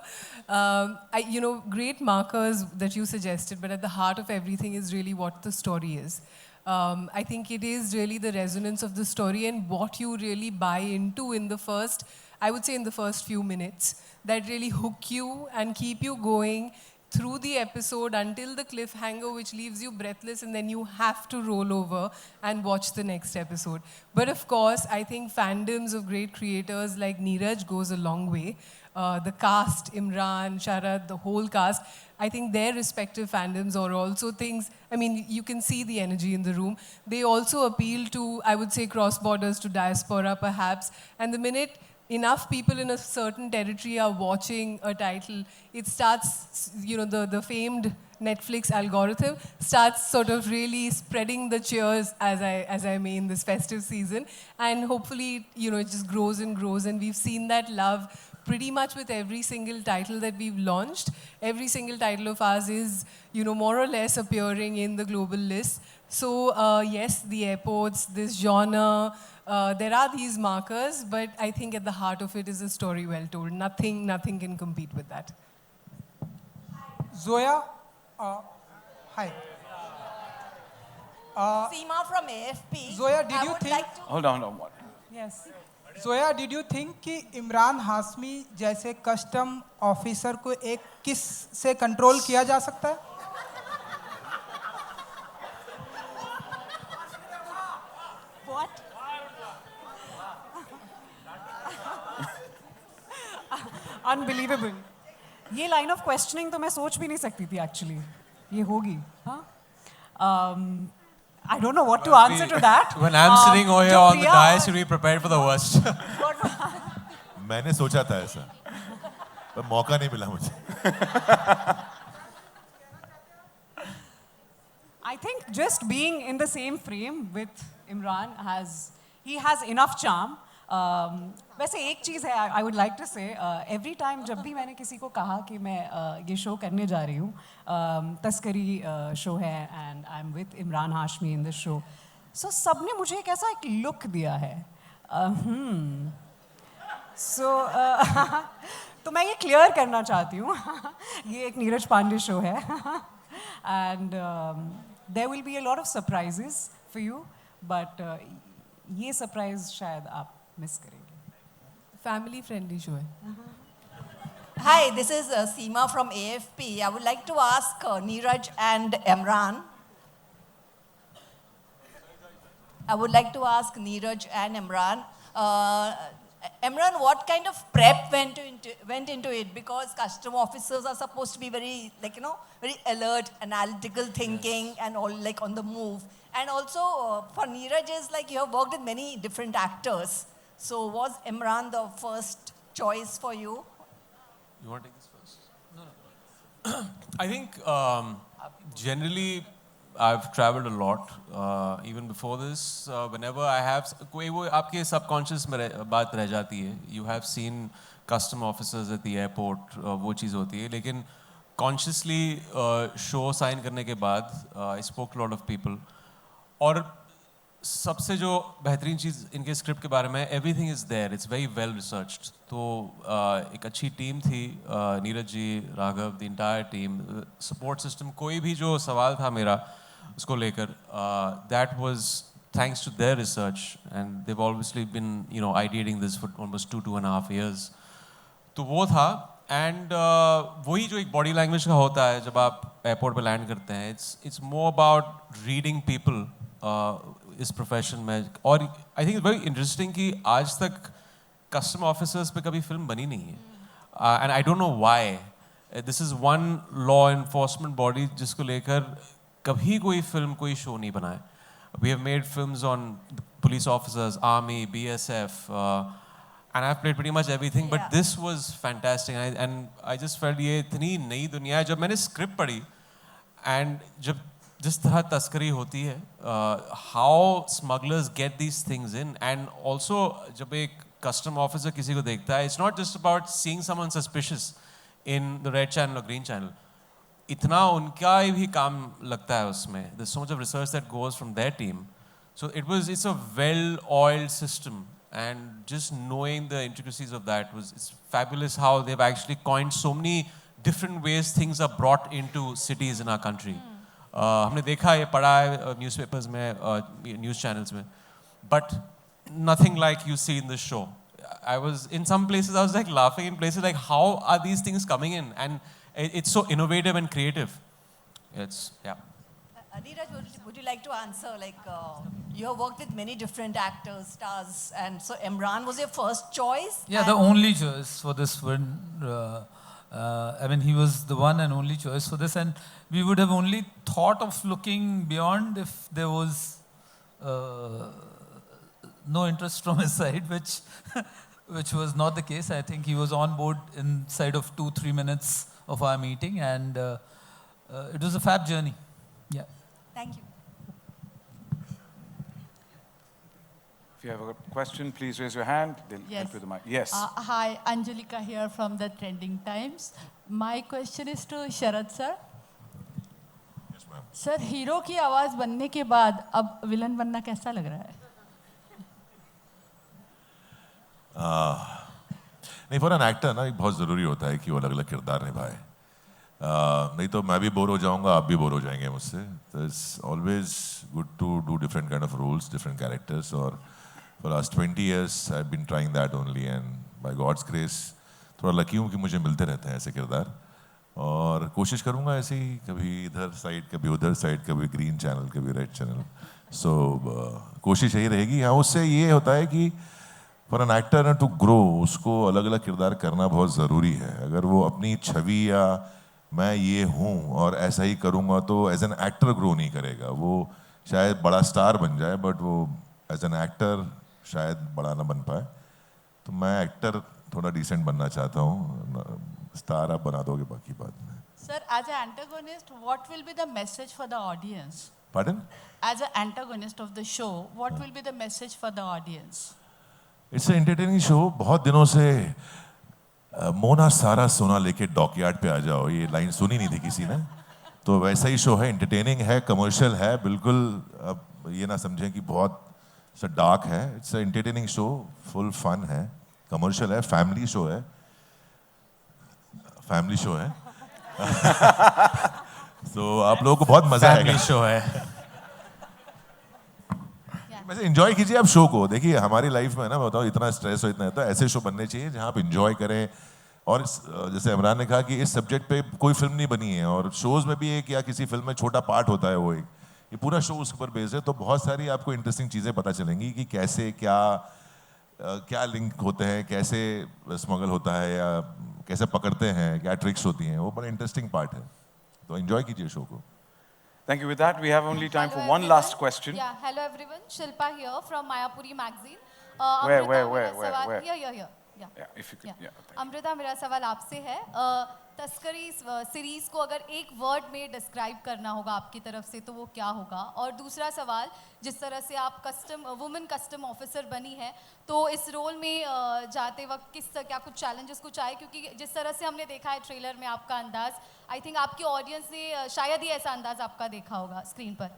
Great markers that you suggested, but at the heart of everything is really what the story is. I think it is really the resonance of the story and what you really buy into in the first, I would say in the first few minutes, that really hook you and keep you going through the episode until the cliffhanger, which leaves you breathless, and then you have to roll over and watch the next episode. But of course, I think fandoms of great creators like Neeraj goes a long way. The cast, Imran, Sharad, the whole cast, I think their respective fandoms are also things, I mean, you can see the energy in the room. They also appeal to, I would say, cross borders, to diaspora perhaps. And the minute enough people in a certain territory are watching a title, it starts, the famed Netflix algorithm starts sort of really spreading the cheers, as I may, in this festive season. And hopefully, it just grows and grows. And we've seen that love pretty much with every single title that we've launched. Every single title of ours is, more or less appearing in the global list. So yes, the airports, this genre, there are these markers, but I think at the heart of it is a story well told. Nothing can compete with that. Zoya, hi. Seema from AFP. Zoya, did you think? Hold on. What? Yes. Zoya, did you think कि इमरान हाशमी जैसे custom officer को एक किस से control किया जा सकता है? What? Unbelievable. ये line of questioning तो मैं सोच भी नहीं सकती थी actually. ये होगी, हाँ? I don't know what to answer to that. When I'm sitting over here on the dais, you'll be prepared for the worst. मैंने सोचा था ऐसा, पर मौका नहीं मिला मुझे. I think just being in the same frame with Imran he has enough charm. वैसे एक चीज़ है, I would like to say, every time जब भी मैंने किसी को कहा कि मैं ये शो करने जा रही हूँ, तस्करी शो है, and I'm with Imran Hashmi in this show, so सबने मुझे एक ऐसा एक look दिया है. So तो मैं ये clear करना चाहती हूँ. ये एक नीरज पांडे शो है, and there will be a lot of surprises for you, but ये surprise शायद आप miss करेंगे. Family friendly show hai. Hi, this is Seema from AFP. I would like to ask Neeraj and Imran. Imran, what kind of prep went into it? Because custom officers are supposed to be very, very alert, analytical thinking, and all on the move. And also for Neeraj is you have worked with many different actors. So was Imran the first choice for you? You want to take this first? No. I think generally I've traveled a lot. Even before this, whenever I have कोई वो आपके subconscious में बात रह जाती है. You have seen custom officers at the airport, वो चीज़ होती है. लेकिन consciously show sign करने के बाद I spoke to a lot of people. और सबसे जो बेहतरीन चीज़ इनके स्क्रिप्ट के बारे में, everything is there, it's very well researched. तो एक अच्छी टीम थी, Neeraj ji, Raghav, the entire team, support system, कोई भी जो सवाल था मेरा उसको लेकर, that was thanks to their research, and they've obviously been ideating this for almost 2.5 years. तो वो था, and वही जो एक body language का होता है जब आप एयरपोर्ट पे लैंड करते हैं, it's more about reading people इस प्रोफेशन में. और आई थिंक वेरी इंटरेस्टिंग कि आज तक कस्टम ऑफिसर्स पे कभी फिल्म बनी नहीं है, and I don't know why. This is one law enforcement body जिसको लेकर कभी कोई फिल्म, कोई शो नहीं बनाए. We have made films on police officers, army, BSF, and I've played pretty much everything, but this was fantastic, and I just felt ये इतनी नई दुनिया है. जब मैंने स्क्रिप्ट पढ़ी, and जब जिस तरह तस्करी होती है, how smugglers get these things in, and also जब एक कस्टम ऑफिसर किसी को देखता है, it's not just about seeing someone suspicious in the red channel और ग्रीन चैनल, इतना उनका भी काम लगता है उसमें. There's so much of research that goes from their team. So it's a well-oiled system, and just knowing the intricacies of that it's fabulous how they've actually coined so many different ways things are brought into cities in our country. हमने देखा है, पढ़ा है newspapers में, news channels में, but nothing like you see in this show. I was in some places, I was like laughing in places like, how are these things coming in? And it's so innovative and creative. It's, yeah. Neeraj, would you like to answer? Like, you have worked with many different actors, stars, and so Imran was your first choice? Yeah, the only choice for this one. I mean, he was the one and only choice for this, and we would have only thought of looking beyond if there was no interest from his side, which was not the case. I think he was on board inside of 2-3 minutes of our meeting, and it was a fab journey. Yeah. Thank you. If you have a question, please raise your hand. They'll help you with the mic. Yes. Hi, Angelika here from the Trending Times. My question is to Sharad sir. Yes, ma'am. Sir, hero की आवाज बनने के बाद अब villain बनना कैसा लग रहा है? नहीं, फॉर एन एक्टर ना एक बहुत ज़रूरी होता है कि वो अलग अलग किरदार निभाए. नहीं तो मैं भी बोर हो जाऊंगा, आप भी बोर हो जाएंगे मुझसे. तो it's always good to do different kind of roles, different characters. और for last 20 years I have been trying that only, and by God's grace थोड़ा लकी हूँ कि मुझे मिलते रहते हैं ऐसे किरदार. और कोशिश करूँगा ऐसे ही, कभी इधर साइड, कभी उधर साइड, कभी ग्रीन चैनल, कभी रेड चैनल. सो कोशिश यही रहेगी. हाँ, उससे ये होता है कि for an actor to grow, उसको अलग अलग किरदार करना बहुत ज़रूरी है. अगर वो अपनी छवि या मैं ये हूँ और ऐसा ही करूँगा तो एज एन एक्टर ग्रो नहीं करेगा. वो शायद बड़ा स्टार बन जाए, बट वो एज एन एक्टर शायद बड़ा ना बन पाए. तो मैं एक्टर थोड़ा डिसेंट बनना चाहता हूँ. स्टार आप बना दोगे बाकी बात में. Sir, as an antagonist, what will be the message for the audience? Pardon? As an antagonist of the show, what will be the message for the audience? It's entertaining show. बहुत दिनों से मोना सारा सोना लेके डॉकयार्ड पे आ जाओ, ये line सुनी नहीं थी किसी ने. तो वैसा ही शो है, एंटरटेनिंग है, कमर्शियल है बिल्कुल. अब ये ना समझें कि बहुत डार्क है. It's entertaining show, full fun है, कमर्शियल है, फैमिली शो है. फैमिली शो है. तो आप लोगों को बहुत मजा आएगा. फैमिली शो है. वैसे एंजॉय कीजिए आप शो को. देखिए हमारी लाइफ में ना, बताओ, इतना स्ट्रेस हो, इतना है, तो ऐसे शो बनने चाहिए जहाँ आप एंजॉय करें. और जैसे इमरान ने कहा कि इस सब्जेक्ट पे कोई फिल्म नहीं बनी है, और शोज में भी एक या किसी फिल्म में छोटा पार्ट होता है, वो एक ये पूरा शो उसके ऊपर बेस्ड है. तो बहुत सारी आपको इंटरेस्टिंग चीज़ें पता चलेंगी कि कैसे क्या लिंक होते हैं, कैसे स्मगल होता है, या कैसे पकड़ते हैं, क्या ट्रिक्स होती हैं. वो बड़ा इंटरेस्टिंग पार्ट है. तो एंजॉय कीजिए शो को. Thank you. With that, we have only time for one last question. Yeah, hello everyone. Shilpa here from Mayapuri magazine. Where? Here. Yeah, if you could. Yeah. Yeah. Amrita, मेरा सवाल आपसे है. तस्करी series को अगर एक वर्ड में डिस्क्राइब करना होगा आपकी तरफ से तो वो क्या होगा? और दूसरा सवाल, जिस तरह से आप वुमेन कस्टम ऑफिसर बनी है, तो इस रोल में जाते वक्त क्या कुछ चैलेंजेस कुछ आए? क्योंकि जिस तरह से हमने देखा है ट्रेलर में आपका अंदाज, आई थिंक आपकी ऑडियंस ने शायद ही ऐसा अंदाज आपका देखा होगा स्क्रीन पर.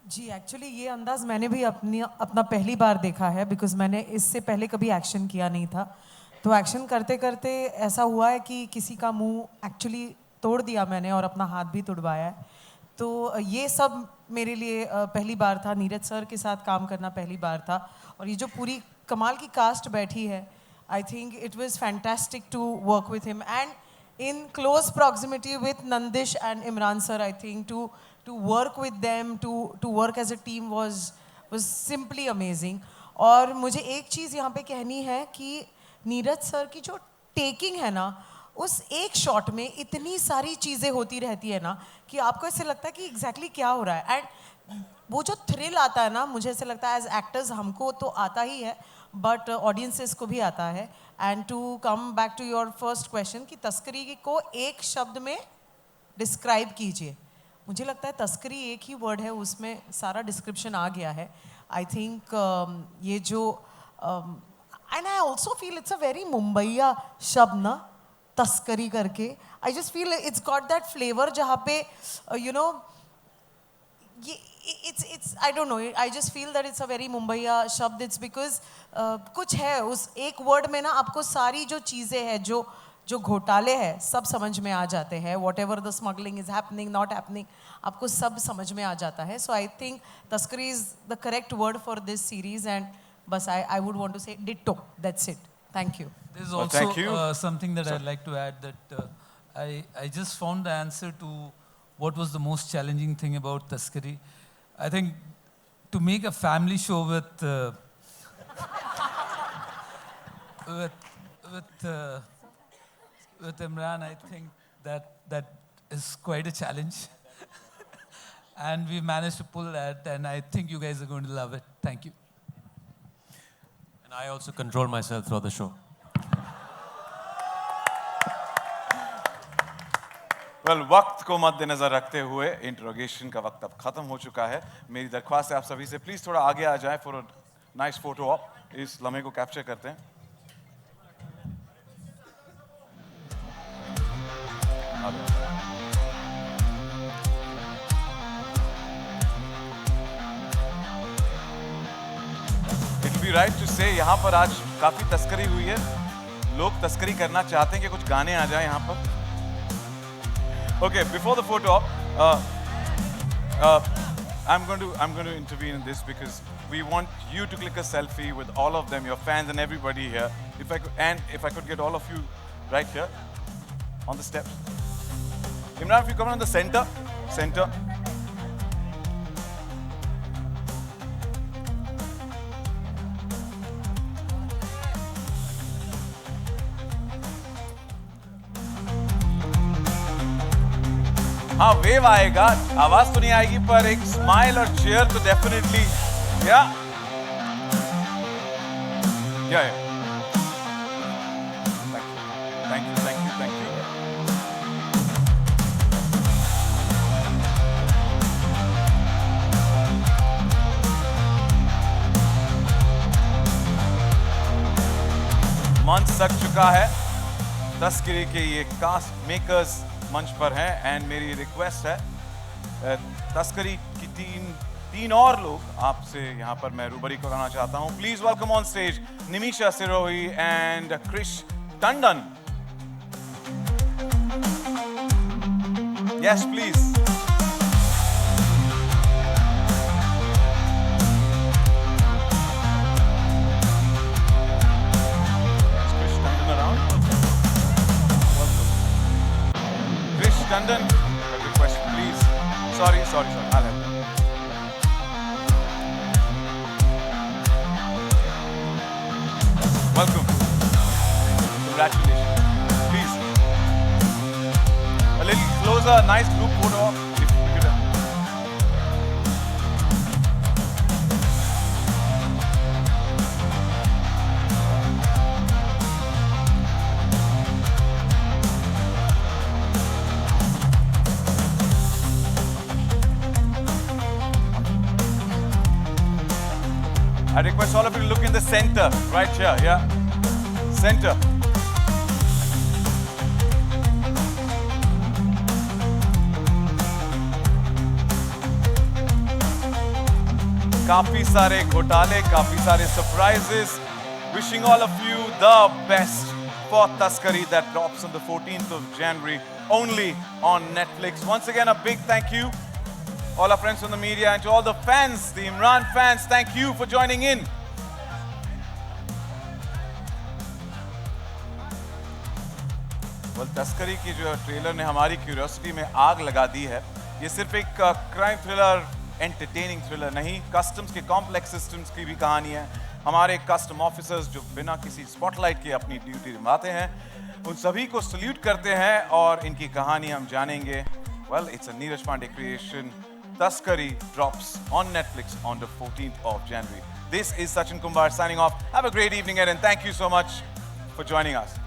जी, एक्चुअली ये अंदाज मैंने भी अपना पहली बार देखा है, बिकॉज मैंने इससे पहले कभी एक्शन किया नहीं था. तो एक्शन करते करते ऐसा हुआ है कि किसी का मुंह एक्चुअली तोड़ दिया मैंने, और अपना हाथ भी तुड़वाया है. तो ये सब मेरे लिए पहली बार था. नीरज सर के साथ काम करना पहली बार था. और ये जो पूरी कमाल की कास्ट बैठी है, I think it was fantastic to work with him, and in close proximity with Nandish and Imran sir. I think to work with them, to work as a team was simply amazing. और मुझे एक चीज़ यहाँ पे कहनी है कि Neeraj sir की जो टेकिंग है ना, उस एक शॉट में इतनी सारी चीज़ें होती रहती है ना कि आपको ऐसे लगता है कि एग्जैक्टली क्या हो रहा है. एंड वो जो थ्रिल आता है ना, मुझे ऐसे लगता है एज एक्टर्स हमको तो आता ही है, बट ऑडियंसेस को भी आता है. And to come back to your first question कि तस्करी को एक शब्द में डिस्क्राइब कीजिए, मुझे लगता है तस्करी एक ही वर्ड है, उसमें सारा डिस्क्रिप्शन आ गया है. आई थिंक ये जो and I also feel it's a very Mumbaiya शब्द ना, तस्करी करके. I just feel it's got that flavour जहाँ पे you know it's I don't know, I just feel that it's a very Mumbaiya शब्द. It's because कुछ है उस एक वर्ड में ना, आपको सारी जो चीज़ें हैं, जो घोटाले हैं, सब समझ में आ जाते हैं. whatever the smuggling is happening, not happening, आपको सब समझ में आ जाता है. So I think तस्करी is the correct word for this series, and बस I would want to say ditto. That's it. Thank you. There's also something that I'd like to add, that I just found the answer to what was the most challenging thing about Taskari. I think to make a family show with Imran, I think that is quite a challenge. And we managed to pull that, and I think you guys are going to love it. Thank you. And I also control myself throughout the show. Well, वक्त को मद्देनजर रखते हुए interrogation का वक्त अब खत्म हो चुका है. मेरी दरख्वास्त है आप सभी से, प्लीज थोड़ा आगे आ जाएं for a nice photo op. इस लम्हे को कैप्चर करते हैं. It will be right to say यहाँ पर आज काफी तस्करी हुई है. लोग तस्करी करना चाहते हैं कि कुछ गाने आ जाएं यहाँ पर. Okay, before the photo op, I'm going to intervene in this because we want you to click a selfie with all of them, your fans and everybody here. If I could get all of you right here on the steps. Imran, if you come on the center. हाँ, wave आएगा, आवाज तो नहीं आएगी, पर एक smile और cheer तो डेफिनेटली. या थैंक यू. मंच सक चुका है. तस्करी के ये कास्ट मेकर्स मंच पर हैं, एंड मेरी रिक्वेस्ट है तस्करी की तीन और लोग आपसे यहाँ पर मैं रूबरी कराना चाहता हूँ. Please welcome on stage Nimisha Sirohi and Krish Tandon. Yes please. Tandon, a request, please. Sorry. I'll help you. Welcome. Congratulations. Please. A little closer, nice group photo. If you could. I request all of you to look in the center, right here, yeah? Center. काफी सारे घोटाले, काफी सारे surprises. Wishing all of you the best for Taskari that drops on the 14th of January, only on Netflix. Once again, a big thank you. All our friends from the media, and to all the fans, the Imran fans, thank you for joining in. Well, तस्करी की जो trailer ने हमारी curiosity में आग लगा दी है. ये सिर्फ एक क्राइम थ्रिलर, एंटरटेनिंग थ्रिलर नहीं, कस्टम्स के कॉम्प्लेक्स सिस्टम्स की भी कहानी है. हमारे कस्टम ऑफिसर्स जो बिना किसी स्पॉटलाइट के अपनी ड्यूटी निभाते हैं, उन सभी को सल्यूट करते हैं और इनकी कहानी हम जानेंगे. Well, it's a Neeraj Pandey creation. Taskari drops on Netflix on the 14th of January. This is Sachin Kumbar signing off. Have a great evening, and thank you so much for joining us.